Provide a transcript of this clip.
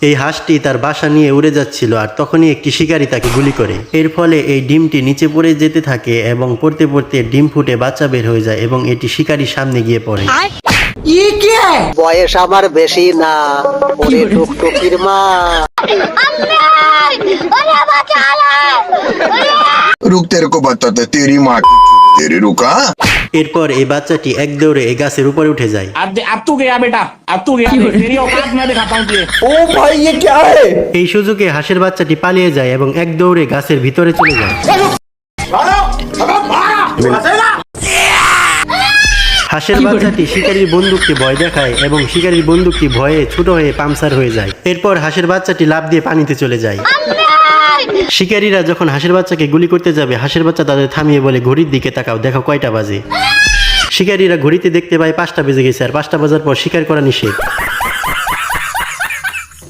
এই হাঁসটি তার বাসা নিয়ে উড়ে যাচ্ছিল আর তখনই একটি শিকারী তাকে গুলি করে। এর ফলে এই ডিমটি নিচে পড়ে যেতে থাকে এবং পড়তে পড়তে ডিম ফুটে বাচ্চা বের হয়ে যায় এবং এটি শিকারীর সামনে গিয়ে পড়ে। বয়স আমার বেশি না, ওরে টুকটুকির মা। रुक तेरे को बताते तेरी माँ तेरी रुका। এরপর এই বাচ্চাটি এক দৌড়ে এই গাছের উপরে উঠে যায়। अब तू गया बेटा, अब तू गया, तेरी औकात मैं दिखाता हूँ तुझे। ओ भाई ये क्या है? এই সুযোগে হাঁসের বাচ্চাটি পালিয়ে যায় এবং এক দৌড়ে গাছের ভিতরে চলে যায়। হাঁসের বাচ্চাটি শিকারীর বন্দুককে ভয় দেখায় এবং শিকারীর বন্দুকটি ভয়ে ছোট হয়ে পাংচার হয়ে যায়। এরপর হাঁসের বাচ্চাটি লাফ দিয়ে পানিতে চলে যায়। শিকারীরা যখন হাঁসের বাচ্চাকে গুলি করতে যাবে, হাঁসের বাচ্চা তাদের থামিয়ে বলে, ঘড়ির দিকে তাকাও, দেখো কয়টা বাজে। শিকারীরা ঘড়িতে দেখতে পায় 5টা বেজে গেছে আর 5টা বাজার পর শিকার করা নিষেধ।